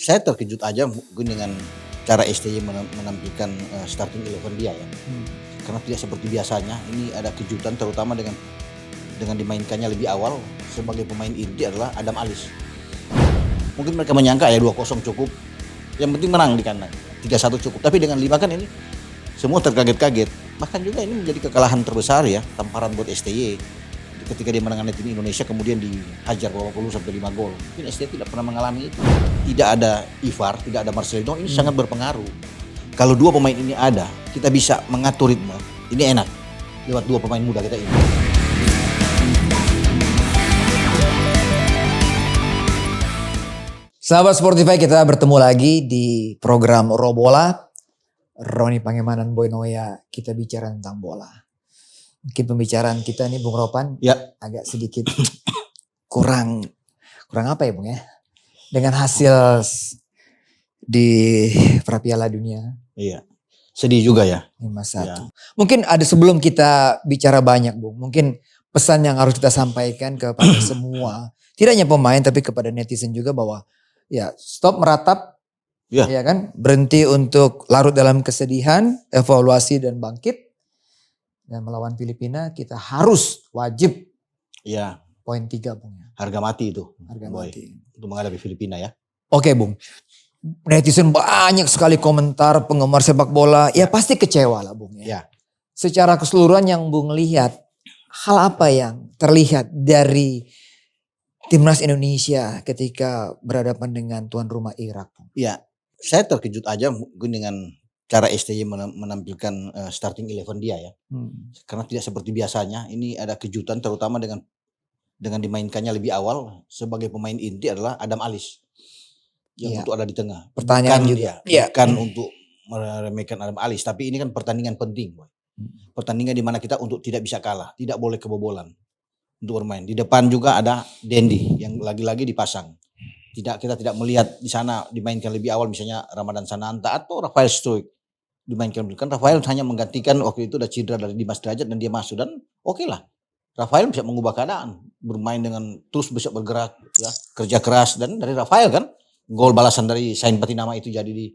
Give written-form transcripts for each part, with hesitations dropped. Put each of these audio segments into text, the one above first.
Saya terkejut aja mungkin dengan cara STY menampilkan starting 11 dia ya. Karena tidak seperti biasanya, ini ada kejutan terutama dengan dimainkannya lebih awal sebagai pemain inti adalah Adam Alis. Mungkin mereka menyangka ya 2-0 cukup, yang penting menang di kandang, 3-1 cukup. Tapi dengan 5 kan ini semua terkaget-kaget. Bahkan juga ini menjadi kekalahan terbesar ya, tamparan buat STY. Ketika dia menangani tim Indonesia kemudian dihajar babak belur sampai 5 gol. Mungkin STY tidak pernah mengalami itu. Tidak ada Ivar, tidak ada Marcelino, ini sangat berpengaruh. Kalau dua pemain ini ada, kita bisa mengatur ritme. Ini enak lewat dua pemain muda kita ini. Sahabat Sportify, kita bertemu lagi di program Robola. Roni Pangemanan, Boy Noya, kita bicara tentang bola. Mungkin pembicaraan kita nih Bung Ropan Ya. agak sedikit kurang apa ya Bung ya? Dengan hasil di Prapiala Dunia. Iya. Sedih juga ya. 5-1. Ya. Mungkin ada sebelum kita bicara banyak Bung. Mungkin pesan yang harus kita sampaikan kepada semua. Tidak hanya pemain tapi kepada netizen juga bahwa ya stop meratap. Ya. Ya kan? Berhenti untuk larut dalam kesedihan, evaluasi dan bangkit. Dan melawan Filipina kita harus wajib Iya. poin 3 Bung. Harga mati itu. Harga Boy, mati. untuk menghadapi Filipina ya. Oke Bung. Netizen banyak sekali komentar penggemar sepak bola. Ya pasti kecewa lah Bung ya. Ya. Secara keseluruhan yang Bung lihat, hal apa yang terlihat dari Timnas Indonesia ketika berhadapan dengan tuan rumah Irak? Iya. Saya terkejut aja mungkin dengan cara STY menampilkan starting 11 dia ya. Karena tidak seperti biasanya, ini ada kejutan terutama dengan dimainkannya lebih awal sebagai pemain inti adalah Adam Alis. Yang untuk ada di tengah. Pertanyaan bukan, juga. Bukan untuk meremehkan Adam Alis, tapi ini kan pertandingan penting. Boy. Pertandingan di mana kita untuk tidak bisa kalah, tidak boleh kebobolan untuk bermain. Di depan juga ada Dendi yang lagi-lagi dipasang. Kita tidak melihat di sana dimainkan lebih awal misalnya Ramadan Sananta atau Rafael Struijk dimainkan. Kan Rafael hanya menggantikan waktu itu ada cedera dari Dimas Derajat dan dia masuk dan oke lah. Rafael bisa mengubah keadaan, bermain dengan terus bisa bergerak ya, kerja keras dan dari Rafael kan gol balasan dari Sain Patinama itu jadi di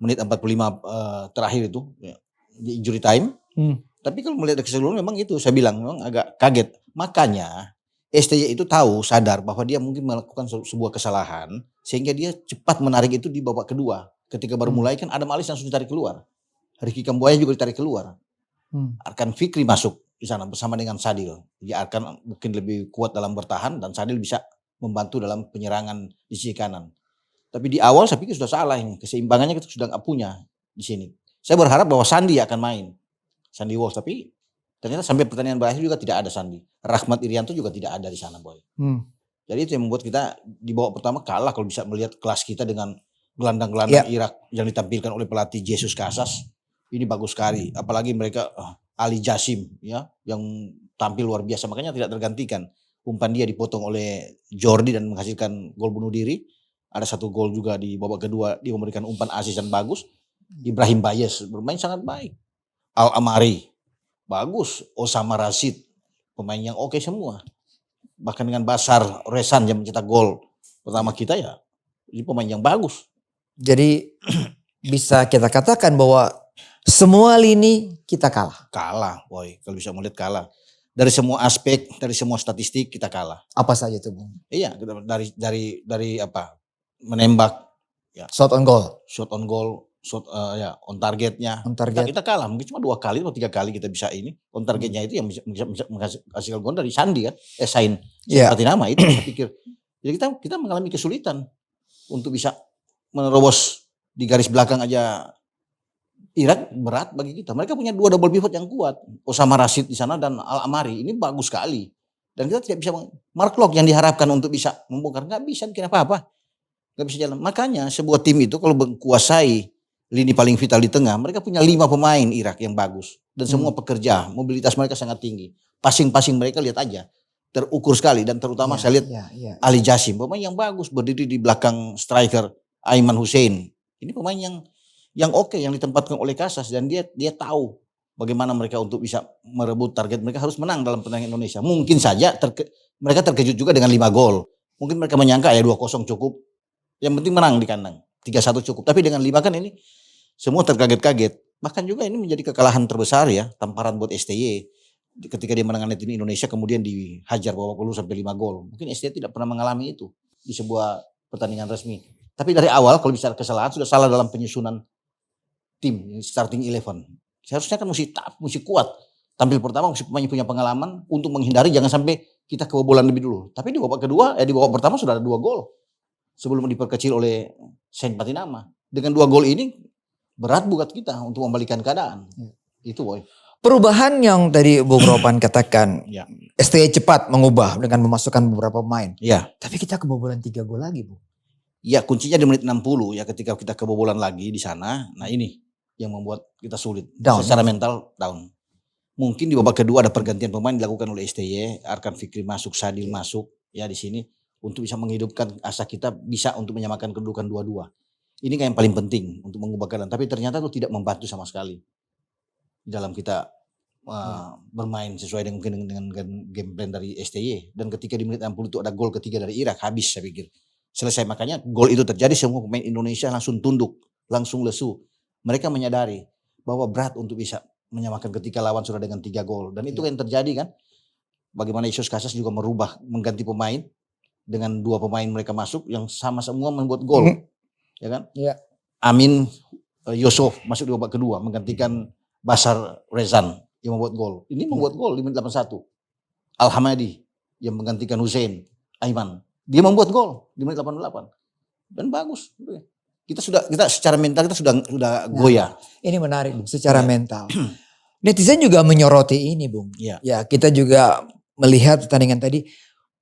menit 45 terakhir itu ya, di injury time. Tapi kalau melihat keseluruhan memang itu saya bilang memang agak kaget. Makanya STY itu tahu, sadar bahwa dia mungkin melakukan sebuah kesalahan sehingga dia cepat menarik itu di babak kedua. Ketika baru mulai kan Adam Alis langsung ditarik keluar. Ricky Kambuaya juga ditarik keluar. Arkan Fikri masuk di sana bersama dengan Sadil. Dia akan mungkin lebih kuat dalam bertahan dan Sadil bisa membantu dalam penyerangan di sisi kanan. Tapi di awal saya pikir sudah salah ini. Keseimbangannya kita sudah nggak punya di sini. Saya berharap bahwa Sandi akan main. Sandi Walsh, tapi ternyata sampai pertandingan berakhir juga tidak ada Sandi. Rahmat Irianto juga tidak ada di sana, Boy. Jadi itu yang membuat kita di babak pertama kalah kalau bisa melihat kelas kita dengan gelandang-gelandang Irak yang ditampilkan oleh pelatih Jesus Casas. Ini bagus sekali. Apalagi mereka Ali Jasim ya yang tampil luar biasa. Makanya tidak tergantikan. Umpan dia dipotong oleh Jordi dan menghasilkan gol bunuh diri. Ada satu gol juga di babak kedua dia memberikan umpan asis dan bagus. Ibrahim Bayes bermain sangat baik. Al Amari bagus. Osama Rashid pemain yang oke semua. Bahkan dengan Basar Resan yang mencetak gol pertama kita ya. Ini pemain yang bagus. Jadi bisa kita katakan bahwa semua lini kita kalah. Kalah, Boy. Kalau bisa melihat kalah. Dari semua aspek, dari semua statistik kita kalah. Apa saja itu, Bung? Iya, dari apa? Menembak, ya. Shot on goal, shot ya on targetnya. On target. Kita kalah, mungkin cuma 2 kali atau 3 kali kita bisa ini. On targetnya itu yang bisa menghasilkan gol dari Sandi kan. Sain Patinama itu saya pikir. Jadi kita mengalami kesulitan untuk bisa menerobos di garis belakang aja. Irak berat bagi kita. Mereka punya 2 double pivot yang kuat. Osama Rashid di sana dan Al Amari. Ini bagus sekali. Dan kita tidak bisa Mark Locke yang diharapkan untuk bisa membongkar. Nggak bisa bikin apa-apa. Nggak bisa jalan. Makanya sebuah tim itu kalau menguasai lini paling vital di tengah. Mereka punya 5 pemain Irak yang bagus. Dan semua pekerja. Mobilitas mereka sangat tinggi. Passing mereka lihat aja. Terukur sekali. Dan terutama saya lihat Ali Jasim. Pemain yang bagus. Berdiri di belakang striker Aiman Hussein. Ini pemain yang oke yang ditempatkan oleh Casas dan dia tahu bagaimana mereka untuk bisa merebut target. Mereka harus menang dalam pertandingan Indonesia. Mungkin saja mereka terkejut juga dengan 5 gol. Mungkin mereka menyangka ya 2-0 cukup. Yang penting menang di kandang. 3-1 cukup. Tapi dengan 5 kan ini semua terkaget-kaget. Bahkan juga ini menjadi kekalahan terbesar ya, tamparan buat STY. Ketika dia menangani tim Indonesia kemudian dihajar babak belur sampai 5 gol. Mungkin STY tidak pernah mengalami itu di sebuah pertandingan resmi. Tapi dari awal kalau bicara kesalahan sudah salah dalam penyusunan tim, starting 11. Seharusnya kan mesti kuat. Tampil pertama mesti pemain punya pengalaman untuk menghindari jangan sampai kita kebobolan lebih dulu. Tapi di babak kedua, di babak pertama sudah ada 2 gol. Sebelum diperkecil oleh Saint Patinama. Dengan 2 gol ini berat buat kita untuk membalikan keadaan. Itu boy. Perubahan yang tadi Bung Ropan katakan, Ya. STY cepat mengubah dengan memasukkan beberapa pemain. Ya. Tapi kita kebobolan 3 gol lagi, Bu. Ya kuncinya di menit 60 ya ketika kita kebobolan lagi di sana. Nah ini yang membuat kita sulit. Down. Secara mental down. Mungkin di babak kedua ada pergantian pemain dilakukan oleh STY. Arkan Fikri masuk, Sadil masuk ya di sini. Untuk bisa menghidupkan asa kita bisa untuk menyamakan kedudukan 2-2. Ini kan yang paling penting untuk mengubah keadaan. Tapi ternyata itu tidak membantu sama sekali. Dalam kita bermain sesuai dengan game plan dari STY. Dan ketika di menit 60 itu ada gol ketiga dari Irak, habis saya pikir. Selesai, makanya gol itu terjadi semua pemain Indonesia langsung tunduk, langsung lesu. Mereka menyadari bahwa berat untuk bisa menyamakan ketika lawan sudah dengan 3 gol. Dan itu yang terjadi kan. Bagaimana Yesus Casas juga merubah, mengganti pemain. Dengan 2 pemain mereka masuk yang sama semua membuat gol. Ya kan? Ya. Amin Yusuf masuk di babak kedua menggantikan Basar Rezan yang membuat gol. Ini membuat gol di menit 81. Al-Hamadi yang menggantikan Hussein Aiman. Dia membuat gol di menit 88. Dan bagus. Kita secara mental kita sudah goyah. Ini menarik, Bung, secara mental. Netizen juga menyoroti ini, Bung. Ya. Ya, kita juga melihat pertandingan tadi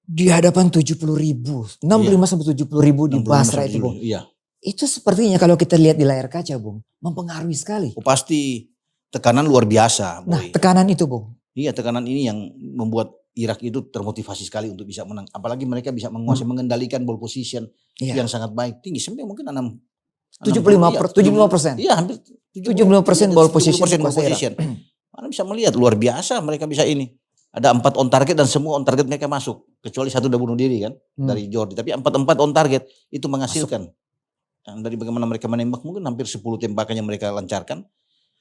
di hadapan 70.000, 65 sampai 70.000 di Basra itu, Bung. Iya. Itu sepertinya kalau kita lihat di layar kaca, Bung, mempengaruhi sekali. Oh, pasti tekanan luar biasa, Boy. Nah, tekanan itu, Bung. Iya, tekanan ini yang membuat Irak itu termotivasi sekali untuk bisa menang. Apalagi mereka bisa menguasai, mengendalikan ball position yang sangat baik, tinggi. Sampai mungkin 75%. Iya, hampir 75% ball position. Mana bisa melihat luar biasa mereka bisa ini. Ada 4 on target dan semua on target mereka masuk. Kecuali 1 udah bunuh diri kan dari Jordi. Tapi 4 on target itu menghasilkan. Dan dari bagaimana mereka menembak mungkin hampir 10 tembakan yang mereka lancarkan.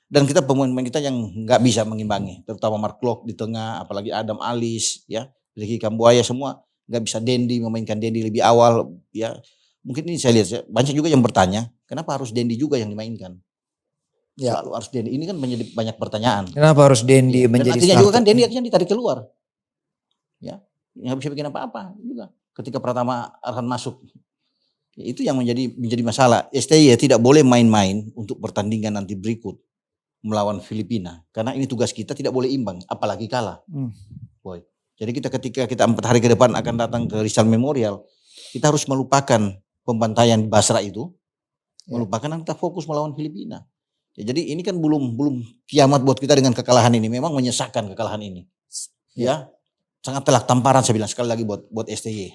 Dan kita pemain-pemain kita yang nggak bisa mengimbangi. Terutama Mark Klok di tengah, apalagi Adam Alis, ya, Ricky Kambuaya semua nggak bisa. Dendi memainkan Dendi lebih awal, ya. Mungkin ini saya lihat banyak juga yang bertanya, kenapa harus Dendi juga yang dimainkan? Ya. Selalu harus Dendi. Ini kan menjadi banyak pertanyaan. Kenapa harus Dendi menjadi starter? Juga kan Dendi akhirnya ditarik keluar. Ya, nggak bisa bikin apa-apa juga. Ketika Pratama Arhan masuk, ya, itu yang menjadi masalah. STY tidak boleh main-main untuk pertandingan nanti berikut melawan Filipina. Karena ini tugas kita tidak boleh imbang, apalagi kalah. Boy. Jadi ketika kita 4 hari ke depan akan datang ke Rizal Memorial, kita harus melupakan pembantaian di Basra itu, melupakan dan kita fokus melawan Filipina. Ya, jadi ini kan belum kiamat buat kita dengan kekalahan ini. Memang menyesakkan kekalahan ini. Ya, sangat telak tamparan saya bilang sekali lagi buat STY.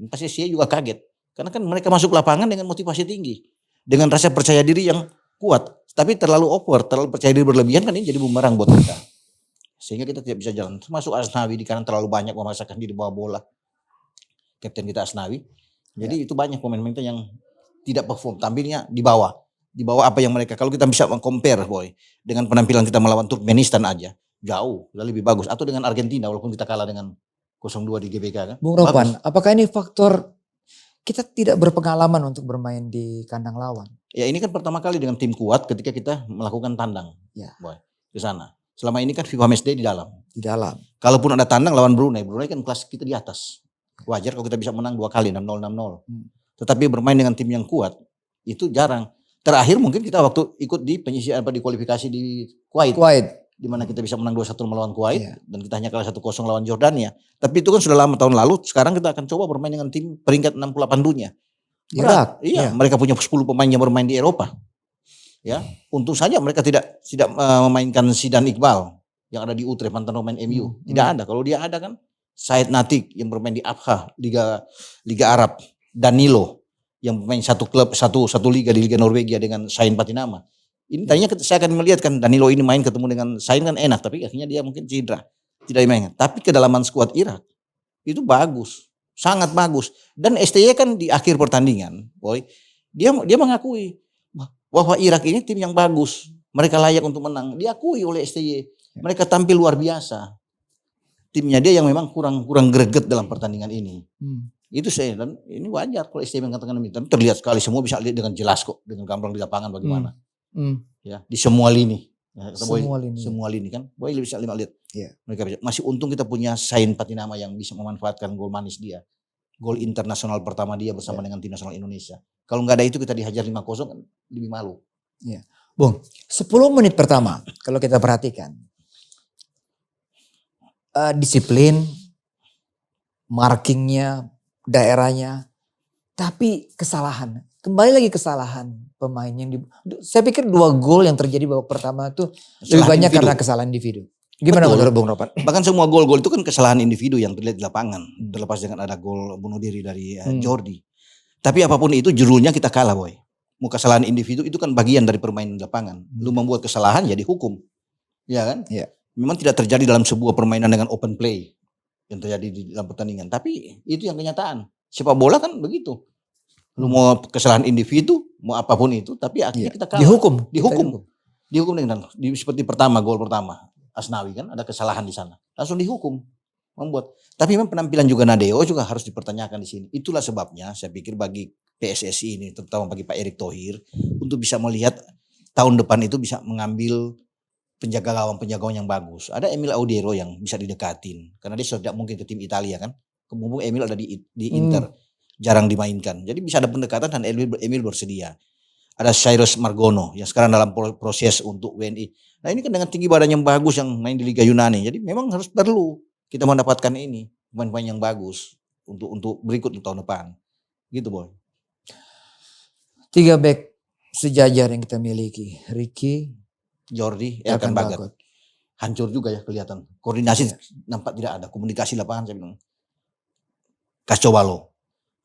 Pasti STY juga kaget. Karena kan mereka masuk lapangan dengan motivasi tinggi. Dengan rasa percaya diri yang kuat. Tapi terlalu over, terlalu percaya diri berlebihan kan ini jadi bumerang buat kita. Sehingga kita tidak bisa jalan. Termasuk Asnawi di kanan terlalu banyak memaksakan diri bawa bola. Kapten kita Asnawi. Jadi itu banyak pemain-pemain yang tidak perform. Tampilnya di bawah. Di bawah apa yang mereka. Kalau kita bisa compare boy. Dengan penampilan kita melawan Turkmenistan aja. Jauh. Lebih bagus. Atau dengan Argentina walaupun kita kalah dengan 0-2 di GBK kan. Bung Ropan, apakah ini faktor kita tidak berpengalaman untuk bermain di kandang lawan? Ya ini kan pertama kali dengan tim kuat ketika kita melakukan tandang. Ya. Boy, ke sana. Selama ini kan FIFA Matchday di dalam. Di dalam. Kalaupun ada tandang lawan Brunei. Brunei kan kelas kita di atas. Wajar kalau kita bisa menang 2 kali 6-0 6-0. Tetapi bermain dengan tim yang kuat itu jarang. Terakhir mungkin kita waktu ikut di penyisian di kualifikasi di Kuwait. Di mana kita bisa menang 2-1 melawan Kuwait dan kita hanya kalah 1-0 lawan Jordania. Tapi itu kan sudah lama tahun lalu. Sekarang kita akan coba bermain dengan tim peringkat 68 dunia. Irak. Iya, mereka punya 10 pemain yang bermain di Eropa. Ya, untung saja mereka tidak memainkan Zidane Iqbal yang ada di Utrecht mantan pemain MU. Tidak ada. Kalau dia ada kan Said Natik yang bermain di Abha Liga Arab, Danilo yang bermain satu liga di Liga Norwegia dengan Sain Patinama. Ini tadinya saya akan melihat kan Danilo ini main ketemu dengan Sain kan enak, tapi akhirnya dia mungkin cedera, tidak dimainkan. Tapi kedalaman skuad Irak itu bagus, sangat bagus. Dan STY kan di akhir pertandingan, boy, Dia mengakui bahwa Irak ini tim yang bagus. Mereka layak untuk menang. Diakui oleh STY. Mereka tampil luar biasa. Timnya dia yang memang kurang greget dalam pertandingan ini. Itu saya, dan ini wajar kalau STY mengatakan demikian. Terlihat sekali, semua bisa lihat dengan jelas kok, dengan gamblang di lapangan bagaimana. Ya, di semua lini. Ya, semua lini kan. Boy bisa lihat. Yeah. Mereka masih untung kita punya Sain Patinama yang bisa memanfaatkan gol manis dia. Gol internasional pertama dia bersama dengan tim nasional Indonesia. Kalau nggak ada itu kita dihajar 5-0 kan lebih malu. Iya. Bung, 10 menit pertama kalau kita perhatikan. Disiplin, markingnya, daerahnya. Tapi kesalahan. Kembali lagi kesalahan pemain yang saya pikir 2 gol yang terjadi babak pertama itu lebih banyak karena kesalahan individu. Gimana menurut Bung Ropan? Bahkan semua gol-gol itu kan kesalahan individu yang terlihat di lapangan. Terlepas dengan ada gol bunuh diri dari Jordi. Tapi apapun itu judulnya kita kalah, boy. Mau kesalahan individu itu kan bagian dari permainan di lapangan. Lu membuat kesalahan ya dihukum. Ya kan? Ya. Memang tidak terjadi dalam sebuah permainan dengan open play yang terjadi di dalam pertandingan. Tapi itu yang kenyataan. Sepak bola kan begitu. Lu mau kesalahan individu, mau apapun itu, tapi akhirnya kita kalah. Dihukum dengan seperti gol pertama. Asnawi kan ada kesalahan di sana. Langsung dihukum. Membuat. Tapi memang penampilan juga Nadeo juga harus dipertanyakan di sini. Itulah sebabnya saya pikir bagi PSSI ini, terutama bagi Pak Erick Thohir, untuk bisa melihat tahun depan itu bisa mengambil penjaga gawang yang bagus. Ada Emil Audero yang bisa didekatin. Karena dia sudah tidak mungkin ke tim Italia kan. Kemudian Emil ada di Inter. Jarang dimainkan. Jadi bisa ada pendekatan dan Emil bersedia. Ada Cyrus Margono yang sekarang dalam proses untuk WNI. Nah ini kan dengan tinggi badan yang bagus yang main di Liga Yunani. Jadi memang harus perlu kita mendapatkan ini pemain-pemain yang bagus untuk berikut tahun depan. Gitu boy. 3 back sejajar yang kita miliki. Ricky, Jordi, Elkan Bagot. Hancur juga ya kelihatan. Koordinasi nampak tidak ada. Komunikasi lapangan saya bilang. Kacau balau.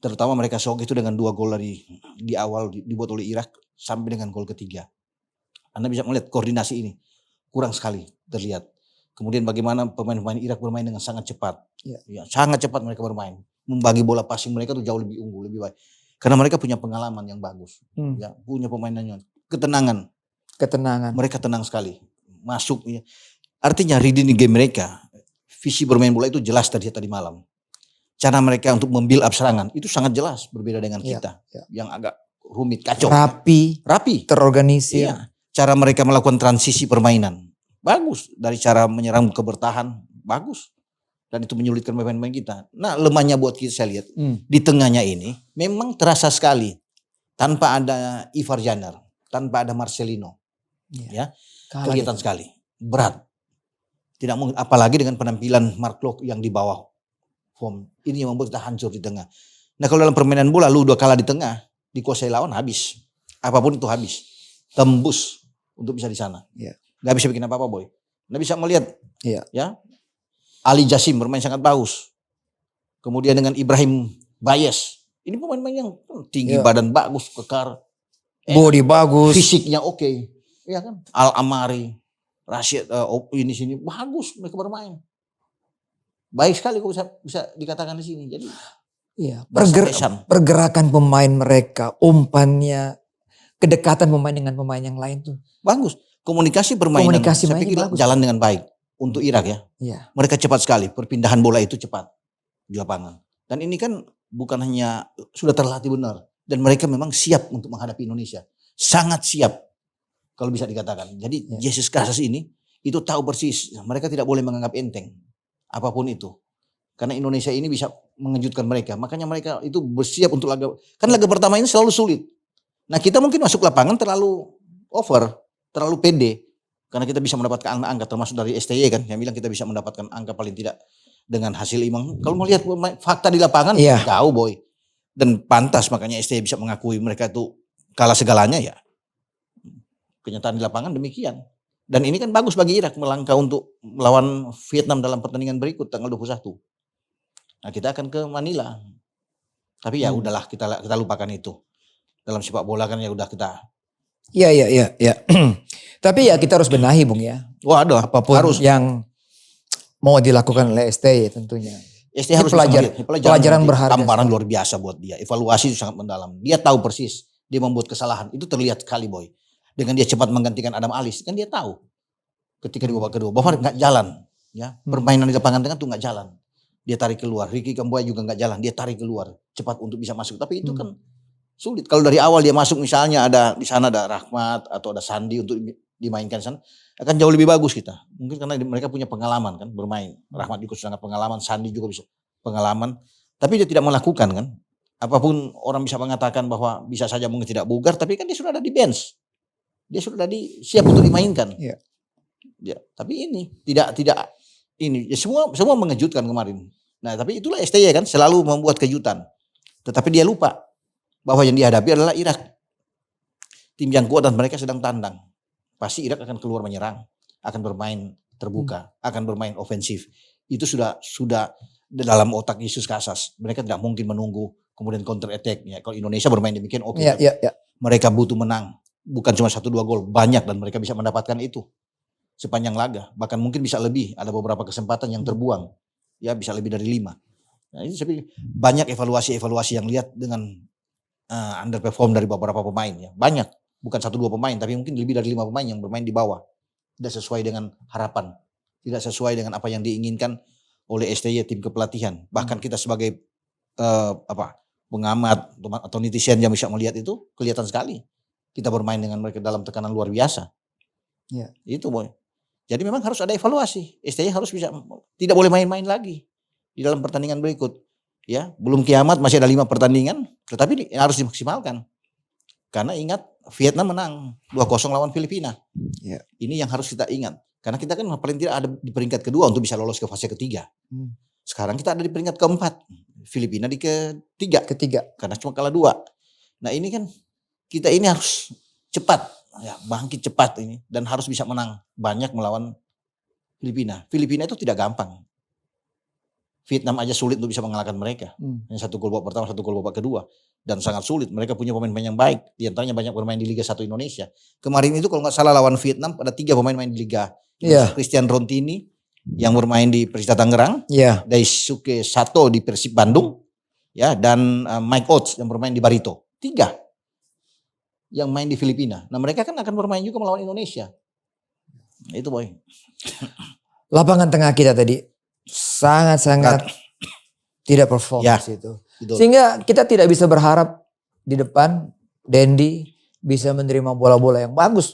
Terutama mereka sok itu dengan 2 gol di awal dibuat oleh Irak sampai dengan gol ketiga. Anda bisa melihat koordinasi ini kurang sekali terlihat. Kemudian bagaimana pemain-pemain Irak bermain dengan sangat cepat. Ya, sangat cepat mereka bermain. Membagi bola passing mereka tuh jauh lebih unggul, lebih baik. Karena mereka punya pengalaman yang bagus. Ya, punya pemainannya. Ketenangan. Mereka tenang sekali. Masuk. Ya. Artinya reading game mereka, visi bermain bola itu jelas tadi malam. Cara mereka untuk membuild up serangan itu sangat jelas berbeda dengan kita yang agak rumit, kacau. Rapi, terorganisir. Iya. Cara mereka melakukan transisi permainan bagus, dari cara menyerang ke bertahan bagus, dan itu menyulitkan pemain-pemain kita. Nah lemahnya buat kita saya lihat di tengahnya ini memang terasa sekali tanpa ada Ivar Janer, tanpa ada Marcelino, ya kelihatan sekali berat. Tidak mungkin, apalagi dengan penampilan Mark Klok yang di bawah. Ini yang membuat kita hancur di tengah. Nah kalau dalam permainan bola lu 2 kalah di tengah, dikuasai lawan habis. Apapun itu habis. Tembus untuk bisa di sana. Gak bisa bikin apa-apa boy. Nggak bisa melihat. Ya. Ali Jassim bermain sangat bagus. Kemudian dengan Ibrahim Bayes. Ini pemain-pemain yang tinggi badan bagus, kekar. Body bagus. Fisiknya oke. Iya kan. Al-Amari, Rashid, ini sini bagus mereka bermain. Baik sekali kok bisa dikatakan di sini. Jadi pergerakan pemain mereka, umpannya, kedekatan pemain dengan pemain yang lain tuh bagus. Komunikasi permainan saya pikir bagus. Jalan dengan baik untuk Irak ya. Mereka cepat sekali, perpindahan bola itu cepat di lapangan. Dan ini kan bukan hanya sudah terlatih benar, dan mereka memang siap untuk menghadapi Indonesia. Sangat siap kalau bisa dikatakan. Jadi Jesus Casas ini itu tahu persis mereka tidak boleh menganggap enteng. Apapun itu. Karena Indonesia ini bisa mengejutkan mereka. Makanya mereka itu bersiap untuk laga. Kan laga pertama ini selalu sulit. Nah kita mungkin masuk lapangan terlalu over. Terlalu pede. Karena kita bisa mendapatkan angka. Termasuk dari STY kan. Yang bilang kita bisa mendapatkan angka paling tidak dengan hasil imbang. Kalau melihat fakta di lapangan. Jauh boy. Dan pantas makanya STY bisa mengakui mereka itu kalah segalanya ya. Kenyataan di lapangan demikian. Dan ini kan bagus bagi Irak melangkah untuk melawan Vietnam dalam pertandingan berikut tanggal 21. Nah kita akan ke Manila. Tapi ya udahlah kita lupakan itu. Dalam sepak bola kan ya udah kita. Iya. Tapi ya kita harus benahi Bung ya. Waduh, apapun harus. Yang mau dilakukan oleh STY tentunya. STY harus pelajaran berharga. Tamparan luar biasa buat dia. Evaluasi itu sangat mendalam. Dia tahu persis dia membuat kesalahan. Itu terlihat sekali Boy. Dengan dia cepat menggantikan Adam Alis, kan dia tahu ketika di babak kedua bahwa nggak jalan, ya permainan di lapangan tengah tuh nggak jalan. Dia tarik keluar, Ricky Kambuaya juga nggak jalan, dia tarik keluar cepat untuk bisa masuk. Tapi itu kan sulit. Kalau dari awal dia masuk misalnya ada di sana ada Rahmat atau ada Sandi untuk dimainkan sana, akan jauh lebih bagus kita. Mungkin karena mereka punya pengalaman kan bermain. Rahmat juga sangat pengalaman, Sandi juga bisa pengalaman. Tapi dia tidak melakukan kan. Apapun orang bisa mengatakan bahwa bisa saja mungkin tidak bugar, tapi kan dia sudah ada di bench. Dia sudah siap untuk dimainkan. Iya. Ya, tapi ini tidak ini ya semua mengejutkan kemarin. Nah, tapi itulah STY kan selalu membuat kejutan. Tetapi dia lupa bahwa yang dihadapi adalah Irak. Tim yang kuat dan mereka sedang tandang. Pasti Irak akan keluar menyerang, akan bermain terbuka, akan bermain ofensif. Itu sudah dalam otak Yesus Casas. Mereka tidak mungkin menunggu kemudian counter attack. Ya, kalau Indonesia bermain demikian oke. Iya. Mereka butuh menang. Bukan cuma 1-2 gol, banyak dan mereka bisa mendapatkan itu sepanjang laga. Bahkan mungkin bisa lebih, ada beberapa kesempatan yang terbuang. Ya bisa lebih dari 5. Nah, ini banyak evaluasi yang lihat dengan underperform dari beberapa pemain ya. Banyak, bukan 1-2 pemain, tapi mungkin lebih dari 5 pemain yang bermain di bawah. Tidak sesuai dengan harapan, tidak sesuai dengan apa yang diinginkan oleh STY tim kepelatihan. Bahkan kita sebagai pengamat atau netizen yang bisa melihat itu kelihatan sekali. Kita bermain dengan mereka dalam tekanan luar biasa. Ya. Itu Boy. Jadi memang harus ada evaluasi. STY harus bisa, tidak boleh main-main lagi di dalam pertandingan berikut. Ya, belum kiamat masih ada 5 pertandingan, tetapi harus dimaksimalkan. Karena ingat Vietnam menang 2-0 lawan Filipina. Ya. Ini yang harus kita ingat. Karena kita kan paling tidak ada di peringkat kedua untuk bisa lolos ke fase ketiga. Sekarang kita ada di peringkat keempat. Filipina di ketiga. Karena cuma kalah 2. Nah ini kan kita ini harus cepat, ya, bangkit cepat ini dan harus bisa menang banyak melawan Filipina. Filipina itu tidak gampang. Vietnam aja sulit untuk bisa mengalahkan mereka. Hanya 1 gol babak pertama, 1 gol babak kedua dan sangat sulit. Mereka punya pemain-pemain yang baik. Di antaranya banyak bermain di Liga 1 Indonesia. Kemarin itu kalau nggak salah lawan Vietnam ada 3 pemain main di Liga. Yeah. Christian Rontini yang bermain di Persita Tangerang, Daisuke Sato di Persib Bandung, ya dan Mike Oates yang bermain di Barito. 3 yang main di Filipina. Nah mereka kan akan bermain juga melawan Indonesia. Nah, itu Boy. Lapangan tengah kita tadi sangat-sangat tidak perform ya, itu. Betul. Sehingga kita tidak bisa berharap di depan Dendi bisa menerima bola-bola yang bagus.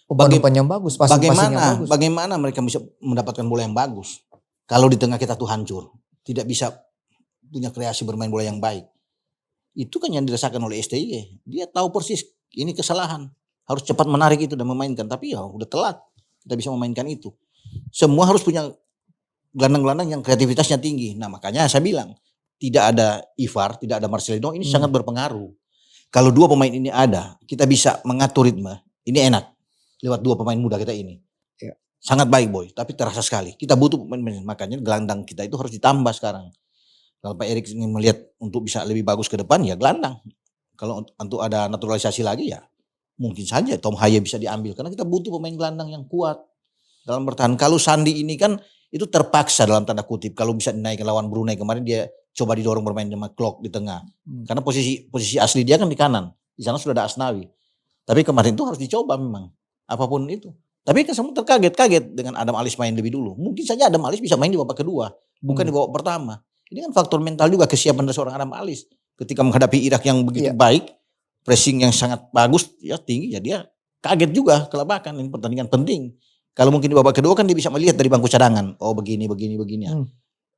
Umpan-umpan yang bagus, passing-passing yang bagus. Bagaimana mereka bisa mendapatkan bola yang bagus? Kalau di tengah kita tuh hancur. Tidak bisa punya kreasi bermain bola yang baik. Itu kan yang dirasakan oleh STY. Dia tahu persis ini kesalahan. Harus cepat menarik itu dan memainkan. Tapi ya udah telat. Kita bisa memainkan itu. Semua harus punya gelandang-gelandang yang kreativitasnya tinggi. Nah makanya saya bilang. Tidak ada Ivar, tidak ada Marcelino. Ini sangat berpengaruh. Kalau 2 pemain ini ada. Kita bisa mengatur ritme. Ini enak. Lewat 2 pemain muda kita ini. Ya. Sangat baik Boy. Tapi terasa sekali. Kita butuh pemain. Makanya gelandang kita itu harus ditambah sekarang. Kalau Pak Erik ingin melihat untuk bisa lebih bagus ke depan ya gelandang. Kalau untuk ada naturalisasi lagi ya mungkin saja Tom Haye bisa diambil. Karena kita butuh pemain gelandang yang kuat dalam bertahan. Kalau Sandi ini kan itu terpaksa dalam tanda kutip. Kalau bisa dinaikkan lawan Brunei kemarin dia coba didorong bermain sama Klok di tengah. Karena posisi asli dia kan di kanan. Di sana sudah ada Asnawi. Tapi kemarin itu harus dicoba memang. Apapun itu. Tapi kan semua terkaget-kaget dengan Adam Alis main lebih dulu. Mungkin saja Adam Alis bisa main di babak kedua. Bukan di babak pertama. Ini kan faktor mental juga kesiapan dari seorang Adam Alis. Ketika menghadapi Irak yang begitu baik, pressing yang sangat bagus, ya tinggi, ya dia kaget juga kelabakan. Ini pertandingan penting. Kalau mungkin di babak kedua kan dia bisa melihat dari bangku cadangan. Oh begini. Ya.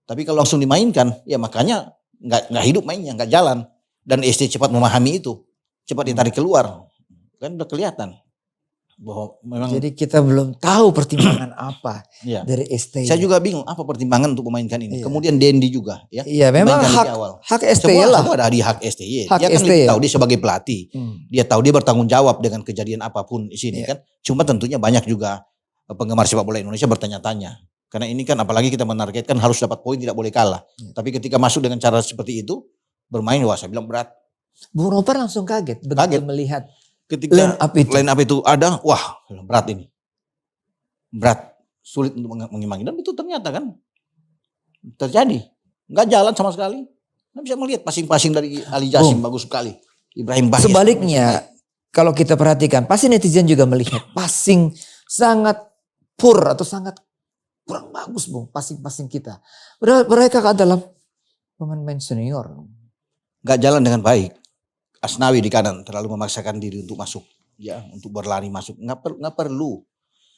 Tapi kalau langsung dimainkan, ya makanya nggak hidup mainnya, nggak jalan. Dan ST cepat memahami itu, cepat ditarik keluar. Kan udah kelihatan. Bahwa memang jadi kita belum tahu pertimbangan apa dari STY. Saya juga bingung apa pertimbangan untuk memainkan ini. Kemudian Dendi juga ya. Iya, memang hak STY lah. Semua ada di hak STY. Hak dia kan STY lebih tahu dia sebagai pelatih. Dia tahu dia bertanggung jawab dengan kejadian apapun di sini kan. Cuma tentunya banyak juga penggemar sepak bola Indonesia bertanya-tanya. Karena ini kan apalagi kita menargetkan harus dapat poin, tidak boleh kalah. Tapi ketika masuk dengan cara seperti itu bermain, wah saya bilang berat. Bung Roper langsung kaget begitu melihat ketika line up itu ada, wah berat ini. Berat, sulit untuk mengimbangi. Dan itu ternyata kan terjadi. Nggak jalan sama sekali. Nggak bisa melihat passing-passing dari Ali Jasim bagus sekali. Ibrahim Bayes. Sebaliknya, kalau kita perhatikan, pasti netizen juga melihat passing sangat poor atau sangat kurang bagus, Bung, passing kita. Padahal mereka adalah pemain senior. Gak jalan dengan baik. Asnawi di kanan terlalu memaksakan diri untuk masuk, ya, untuk berlari masuk. Nggak perlu.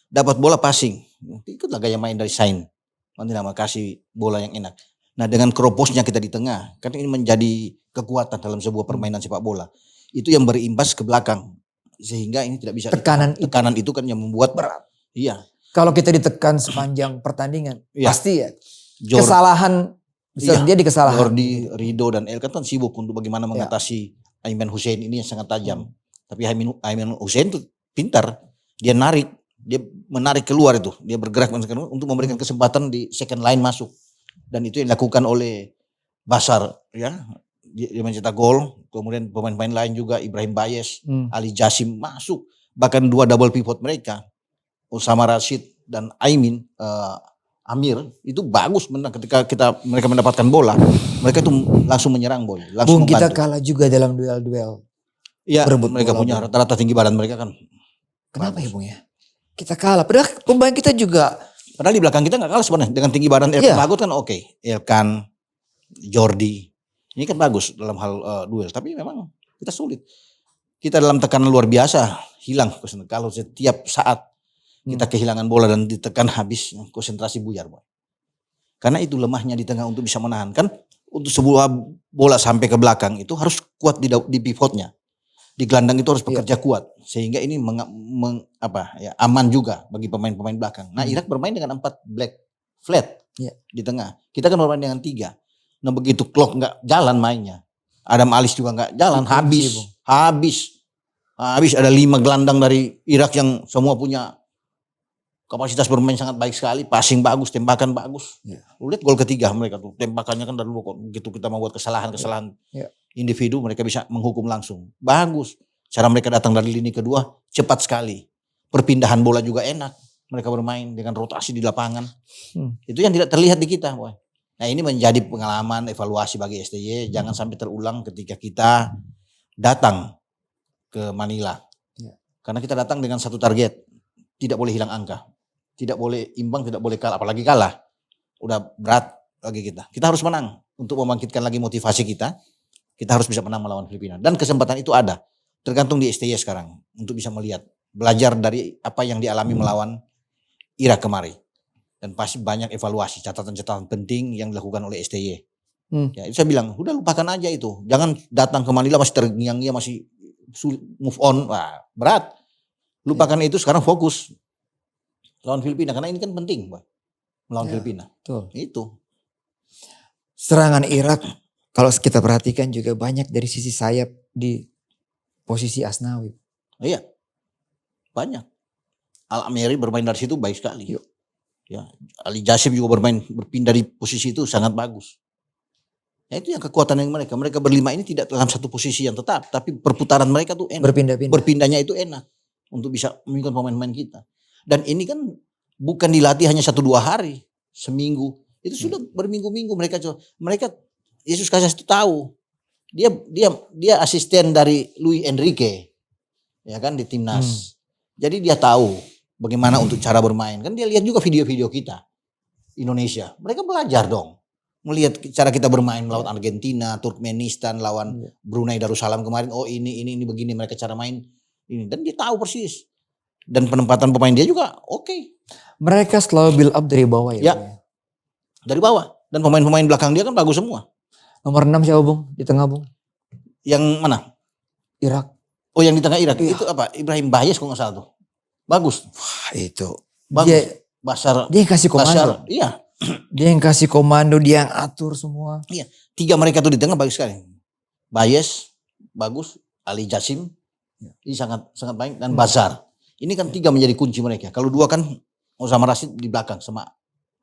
Dapat bola passing, ikutlah gaya main dari Sain. Nanti nama kasih bola yang enak. Nah, dengan keroposnya kita di tengah, kan ini menjadi kekuatan dalam sebuah permainan sepak bola. Itu yang berimbas ke belakang, sehingga ini tidak bisa tekanan itu kan yang membuat berat. Iya. Kalau kita ditekan sepanjang pertandingan, Iya. pasti ya kesalahan bisa jadi kesalahan. Jordi, Rido dan El kan sibuk untuk bagaimana mengatasi Aiman Hussein ini yang sangat tajam. Tapi Aiman Hussein tuh pintar, dia menarik keluar itu, dia bergerak untuk memberikan kesempatan di second line masuk. Dan itu yang dilakukan oleh Basar, ya. Dia mencetak gol, kemudian pemain-pemain lain juga Ibrahim Bayes, Ali Jasim masuk, bahkan 2 double pivot mereka, Osama Rashid dan Amir itu bagus ketika mereka mendapatkan bola, mereka itu langsung menyerang bola, langsung Bung, kita membantu. kalah juga dalam duel-duel. Iya, berebut mereka bola, punya rata-rata tinggi badan mereka kan. Kenapa bagus. ya, Bung ya? Kita kalah, padahal pemain kita juga. Padahal di belakang kita gak kalah sebenarnya. Dengan tinggi badan Elkan Bagot kan oke. Elkan, Jordi. Ini kan bagus dalam hal duel. Tapi memang kita sulit. Kita dalam tekanan luar biasa. Hilang. Kalau setiap saat kita kehilangan bola dan ditekan habis. Konsentrasi buyar. Boy. Karena itu lemahnya di tengah untuk bisa menahan. Kan untuk sebuah bola sampai ke belakang itu harus kuat di pivotnya. Di gelandang itu harus bekerja kuat sehingga ini aman juga bagi pemain-pemain belakang. Nah, Irak bermain dengan 4 black flat di tengah. Kita kan bermain dengan 3. Nah, begitu clock nggak jalan mainnya. Adam Alis juga nggak jalan, habis ada 5 gelandang dari Irak yang semua punya kapasitas bermain sangat baik sekali, passing bagus, tembakan bagus. Lu lihat gol ketiga mereka tuh, tembakannya kan dari kok begitu kita membuat kesalahan individu mereka bisa menghukum langsung. Bagus. Cara mereka datang dari lini kedua cepat sekali. Perpindahan bola juga enak. Mereka bermain dengan rotasi di lapangan. Itu yang tidak terlihat di kita, boy. Nah, ini menjadi pengalaman evaluasi bagi STY. Jangan sampai terulang ketika kita datang ke Manila. Karena kita datang dengan satu target. Tidak boleh hilang angka. Tidak boleh imbang, tidak boleh kalah. Apalagi kalah. Udah berat bagi kita. Kita harus menang untuk membangkitkan lagi motivasi kita. Kita harus bisa menang melawan Filipina. Dan kesempatan itu ada. Tergantung di STY sekarang. Untuk bisa melihat. Belajar dari apa yang dialami melawan Irak kemarin. Dan pasti banyak evaluasi. Catatan-catatan penting yang dilakukan oleh STY. Ya, itu saya bilang, udah lupakan aja itu. Jangan datang ke Manila masih terngiang-ngiang, masih move on. Wah, berat. Lupakan itu, sekarang fokus. Lawan Filipina. Karena ini kan penting. Melawan Filipina. Betul. Itu. Serangan Irak. Kalau kita perhatikan juga banyak dari sisi sayap di posisi Asnawi. Iya, banyak. Al-Amiri bermain dari situ baik sekali. Ya, Ali Jasim juga berpindah di posisi itu sangat bagus. Ya, itu yang kekuatan yang mereka berlima ini tidak dalam satu posisi yang tetap, tapi perputaran mereka tuh enak. Berpindah-pindah. Berpindahnya itu enak untuk bisa memimpin pemain-pemain kita. Dan ini kan bukan dilatih hanya 1-2 hari, seminggu. Itu sudah berminggu-minggu mereka Yesus Casas itu tahu. Dia asisten dari Luis Enrique. Ya kan, di timnas. Jadi dia tahu bagaimana untuk cara bermain. Kan dia lihat juga video-video kita Indonesia. Mereka belajar dong. Melihat cara kita bermain melawan Argentina, Turkmenistan, lawan Brunei Darussalam kemarin. Oh, ini begini mereka cara main ini. Dan dia tahu persis. Dan penempatan pemain dia juga oke. Mereka selalu build up dari bawah ya. Dari bawah. Dan pemain-pemain belakang dia kan bagus semua. Nomor 6 siapa, Bung? Di tengah, Bung? Yang mana? Irak. Oh, yang di tengah Irak. Itu apa? Ibrahim Bayes kalau nggak salah tuh. Bagus. Wah, itu. Bagus. Dia yang kasih komando. Iya. Dia yang kasih komando, dia yang atur semua. Iya. 3 mereka tuh di tengah bagus sekali. Bayes bagus, Ali Jasim ini sangat baik, dan Bazar. Ini kan 3 menjadi kunci mereka. Kalau 2 kan Osama Rashid di belakang sama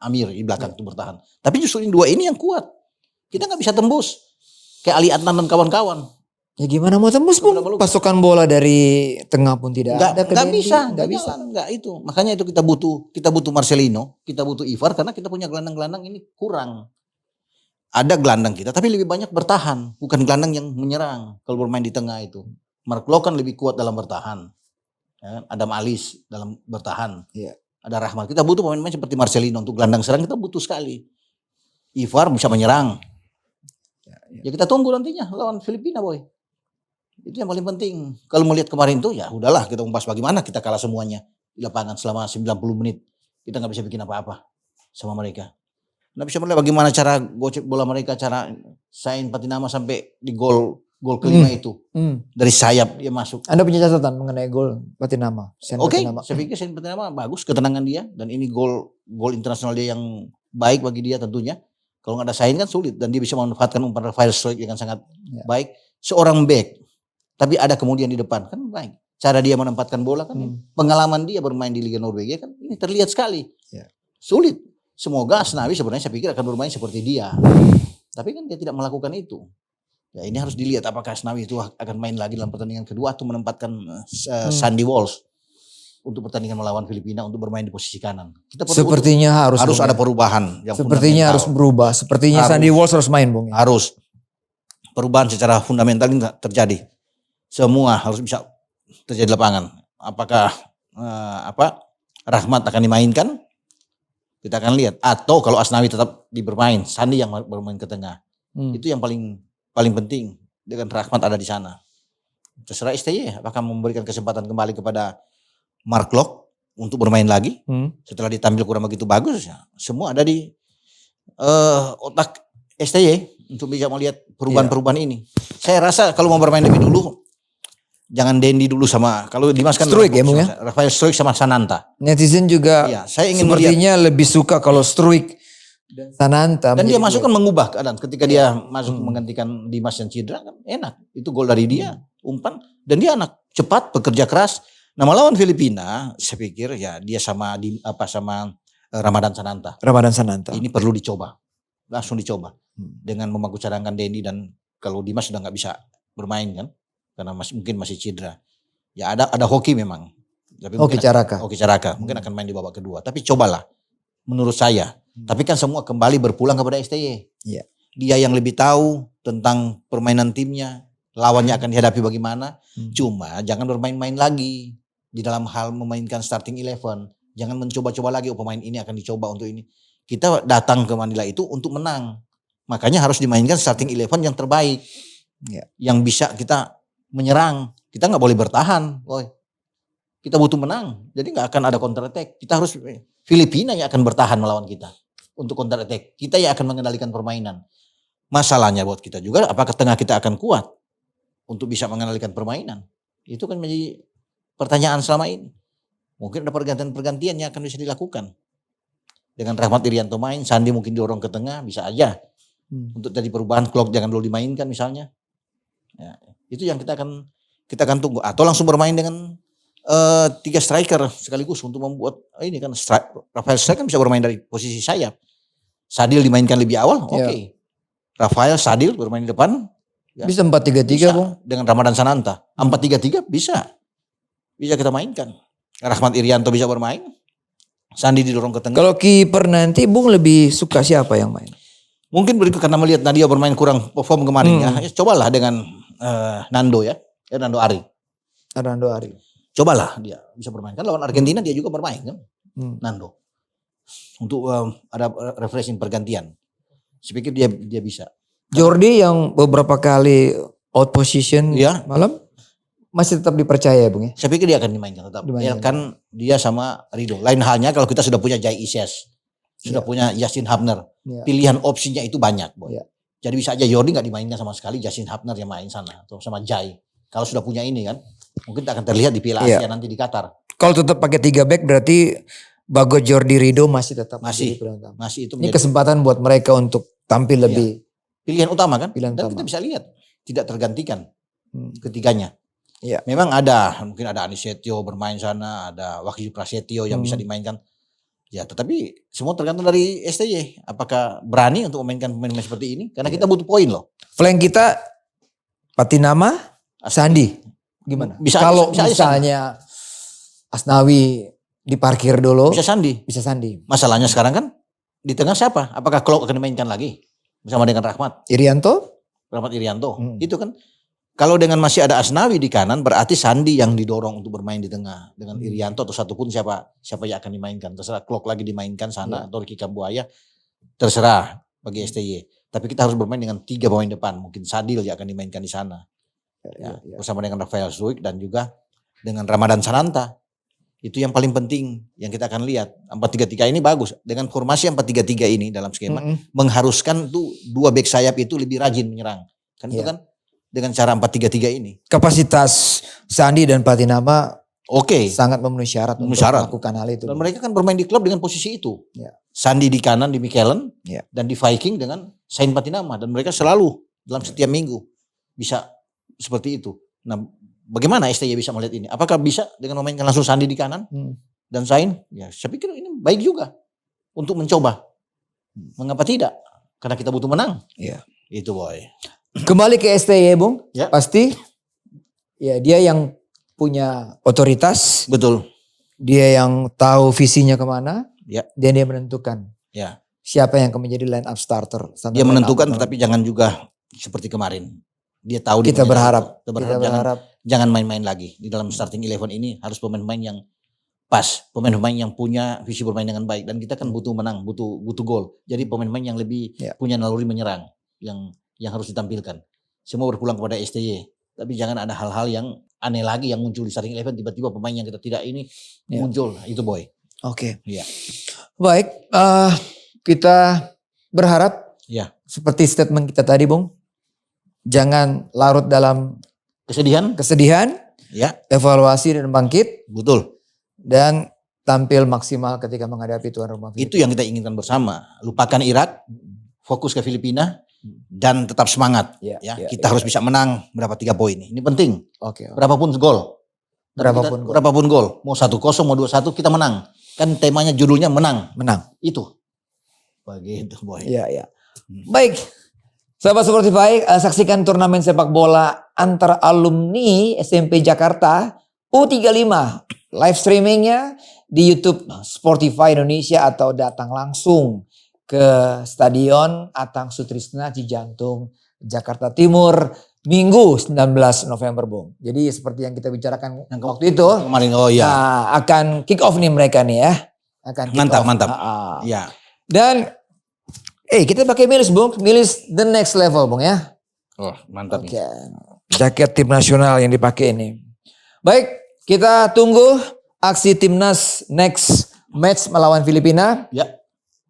Amir di belakang tuh bertahan. Tapi justru ini 2 ini yang kuat. Kita nggak bisa tembus kayak Ali Adnan dan kawan-kawan. Ya gimana mau tembus, Bung? Pasukan bola dari tengah pun tidak ada. Nggak bisa. Nggak itu. Makanya itu kita butuh Marcelino, kita butuh Ivar karena kita punya gelandang-gelandang ini kurang. ada gelandang kita tapi lebih banyak bertahan, bukan gelandang yang menyerang. Kalau bermain di tengah itu, Mark Klok kan lebih kuat dalam bertahan. Ya kan? Ada Malis dalam bertahan. Iya. Ada Rahmat. Kita butuh pemain-pemain seperti Marcelino untuk gelandang serang, kita butuh sekali. Ivar bisa menyerang. Ya kita tunggu nantinya lawan Filipina, boy. Itu yang paling penting. Kalau melihat kemarin tuh ya udahlah, kita membahas bagaimana kita kalah semuanya di lapangan selama 90 menit. Kita nggak bisa bikin apa-apa sama mereka. Nggak bisa melihat bagaimana cara gocek bola mereka, cara Sain Patinama sampai di gol kelima itu. Dari sayap dia masuk. Anda punya catatan mengenai gol Patinama? Oke, saya pikir Sain Patinama bagus ketenangan dia, dan ini gol internasional dia yang baik bagi dia tentunya. Kalau nggak ada Sain kan sulit, dan dia bisa memanfaatkan umpan Rafael Struijk dengan sangat baik. Seorang back, tapi ada kemudian di depan kan baik. Cara dia menempatkan bola kan, pengalaman dia bermain di Liga Norwegia kan ini terlihat sekali. Sulit. Semoga Asnawi sebenarnya saya pikir akan bermain seperti dia. Tapi kan dia tidak melakukan itu. Ya ini harus dilihat apakah Asnawi itu akan main lagi dalam pertandingan kedua atau menempatkan Sandy Walsh untuk pertandingan melawan Filipina untuk bermain di posisi kanan. Kita sepertinya harus ada perubahan yang sepertinya harus berubah. Sepertinya Sandy Walsh harus main, Bung. Harus. Perubahan secara fundamental ini terjadi. Semua harus bisa terjadi di lapangan. Apakah Rahmat akan dimainkan? Kita akan lihat. Atau kalau Asnawi tetap bermain, Sandi yang bermain ke tengah. Itu yang paling penting. Dengan Rahmat ada di sana. Terserah STY apakah memberikan kesempatan kembali kepada Mark Klok untuk bermain lagi. Setelah ditampil kurang begitu bagus. Ya, semua ada di otak STY untuk bisa melihat perubahan-perubahan ini. Saya rasa kalau mau bermain lebih dulu, jangan Dendi dulu sama, kalau Dimas kan Struijk ya, Bung ya? Rafael Struijk sama Sananta. Netizen juga saya ingin sepertinya lebih suka kalau Struijk dan Sananta. Dan dia masuk kan mengubah keadaan. Ketika dia masuk menggantikan Dimas yang cedera kan enak. Itu gol dari dia, umpan. Dan dia anak cepat, bekerja keras. Nah melawan Filipina, saya pikir ya dia sama Ramadan Sananta. Ini perlu dicoba. Langsung dicoba. Dengan memangku-cadangkan Dendi, dan kalau Dimas sudah nggak bisa bermain kan. Karena mungkin masih cedera. Ya ada hoki memang. Tapi Hoki Caraka. Mungkin akan main di babak kedua. Tapi cobalah menurut saya. Tapi kan semua kembali berpulang kepada STY. Iya. Dia yang lebih tahu tentang permainan timnya. Lawannya akan dihadapi bagaimana. Cuma jangan bermain-main lagi. Di dalam hal memainkan starting 11. Jangan mencoba-coba lagi pemain ini akan dicoba untuk ini. Kita datang ke Manila itu untuk menang. Makanya harus dimainkan starting 11 yang terbaik. Yang bisa kita menyerang. Kita nggak boleh bertahan, boy. Kita butuh menang. Jadi nggak akan ada counter attack. Kita harus, Filipina yang akan bertahan melawan kita untuk counter attack. Kita yang akan mengendalikan permainan. Masalahnya buat kita juga, apakah tengah kita akan kuat untuk bisa mengendalikan permainan? Itu kan menjadi pertanyaan selama ini. Mungkin ada pergantian-pergantian yang akan bisa dilakukan. Dengan Rahmat Irianto main, Sandi mungkin dorong ke tengah, bisa aja. Untuk tadi perubahan, Klok jangan dulu dimainkan misalnya. Ya, itu yang kita akan tunggu. Atau langsung bermain dengan 3 striker sekaligus untuk membuat ini kan Rafael Struijk kan bisa bermain dari posisi sayap. Sadil dimainkan lebih awal, oke. Rafael Sadil bermain di depan. Ya. Bisa 4-3-3, Bung. Dengan Ramadan Sananta. 4-3-3 bisa. Bisa kita mainkan. Rahmat Irianto bisa bermain. Sandi didorong ke tengah. Kalau kiper nanti Bung lebih suka siapa yang main? Mungkin karena melihat Nadia bermain kurang perform kemarin ya. Cobalah dengan Nando ya. Nando Ari. Cobalah dia bisa bermain. Kan lawan Argentina dia juga bermain kan. Nando. Untuk ada refreshing pergantian. Saya pikir dia bisa. Jordi yang beberapa kali out position malam masih tetap dipercaya, Bung ya? Saya pikir dia akan dimainkan tetap. Ya, kan dia sama Rido. Lain halnya kalau kita sudah punya Jai Isyes. Sudah punya Justin Hubner. Pilihan opsinya itu banyak, Boy. Jadi bisa aja Jordi gak dimainkan sama sekali, Justin Hubner yang main sana. Atau sama Jai. Kalau sudah punya ini kan. Mungkin akan terlihat di Piala Asia nanti di Qatar. Kalau tetap pakai 3 back berarti Bagot, Jordi, Rido masih tetap masih itu ini kesempatan buat mereka untuk tampil lebih. Pilihan utama kan. Dan kita bisa lihat. Tidak tergantikan ketiganya. Memang mungkin ada Anisetio bermain sana. Ada Wahyu Prasetyo yang bisa dimainkan. Ya, tetapi semua tergantung dari STY. Apakah berani untuk memainkan pemain seperti ini? Karena kita butuh poin loh. Flank kita Patinama, Sandi. Gimana? Kalau misalnya Asnawi diparkir dulu. Bisa Sandi. Masalahnya sekarang kan di tengah siapa? Apakah Klok akan dimainkan lagi? bersama dengan Rahmat Irianto. Itu kan kalau dengan masih ada Asnawi di kanan berarti Sandi yang didorong untuk bermain di tengah dengan Irianto atau satupun siapa yang akan dimainkan. Terserah Klok lagi dimainkan sana atau Ricky Kambuaya, terserah bagi STY. Tapi kita harus bermain dengan 3 pemain depan. Mungkin Sadil yang akan dimainkan di sana. Bersama dengan Rafael Struijk dan juga dengan Ramadan Sananta. Itu yang paling penting yang kita akan lihat. 4-3-3 ini bagus. Dengan formasi 4-3-3 ini dalam skema mengharuskan tuh 2 bek sayap itu lebih rajin menyerang. Kan itu kan dengan cara 4-3-3 ini. Kapasitas Sandi dan Patinama Oke. sangat memenuhi syarat untuk melakukan hal itu. Dan mereka kan bermain di klub dengan posisi itu. Sandi di kanan di Mikelen dan di Viking dengan Sain Patinama. Dan mereka selalu dalam setiap minggu bisa seperti itu. Nah, bagaimana STY bisa melihat ini? Apakah bisa dengan memainkan langsung Sandi di kanan dan Sain? Ya, saya pikir ini baik juga untuk mencoba. Mengapa tidak? Karena kita butuh menang. Itu boy. Kembali ke STY, Bung. Pasti ya dia yang punya otoritas. Betul. Dia yang tahu visinya kemana. Dan dia menentukan. Siapa yang akan menjadi line up starter. Dia menentukan tetapi jangan juga seperti kemarin. Dia tahu kita berharap jangan main-main lagi di dalam starting 11 ini. Harus pemain-pemain yang pas, pemain-pemain yang punya visi bermain dengan baik, dan kita kan butuh menang, butuh gol. Jadi pemain-pemain yang lebih punya naluri menyerang yang harus ditampilkan. Semua berpulang kepada STY, tapi jangan ada hal-hal yang aneh lagi yang muncul di starting 11, tiba-tiba pemain yang kita tidak ini muncul. Itu boy. Oke. Baik, kita berharap seperti statement kita tadi, Bung. Jangan larut dalam kesedihan, evaluasi dan bangkit. Betul. Dan tampil maksimal ketika menghadapi tuan rumah Filipina. Itu yang kita inginkan bersama. Lupakan Irak, fokus ke Filipina dan tetap semangat. Kita harus bisa menang berapa 3 poin ini. Ini penting. Berapapun gol. Berapapun gol. Mau 1-0, mau 2-1 kita menang. Kan temanya judulnya menang. Itu. Begitu boy. Baik. Sahabat Sportify, saksikan turnamen sepak bola antar alumni SMP Jakarta U35. Live streamingnya di YouTube Sportify Indonesia atau datang langsung ke Stadion Atang Sutrisna Cijantung, Jakarta Timur, Minggu 19 November, Bung. Jadi seperti yang kita bicarakan waktu itu. Kemarin, akan kick off nih mereka nih ya. Mantap. Dan kita pakai Milis, Bung. Milis the next level, Bung ya. Mantap. Jaket tim nasional yang dipakai ini. Baik, kita tunggu aksi timnas next match melawan Filipina.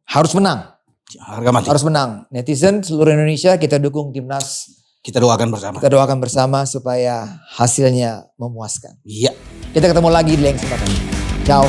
Harus menang. Harga mati. Harus menang. Netizen seluruh Indonesia kita dukung timnas. Kita doakan bersama supaya hasilnya memuaskan. Iya. Kita ketemu lagi di lain kesempatan. Ciao.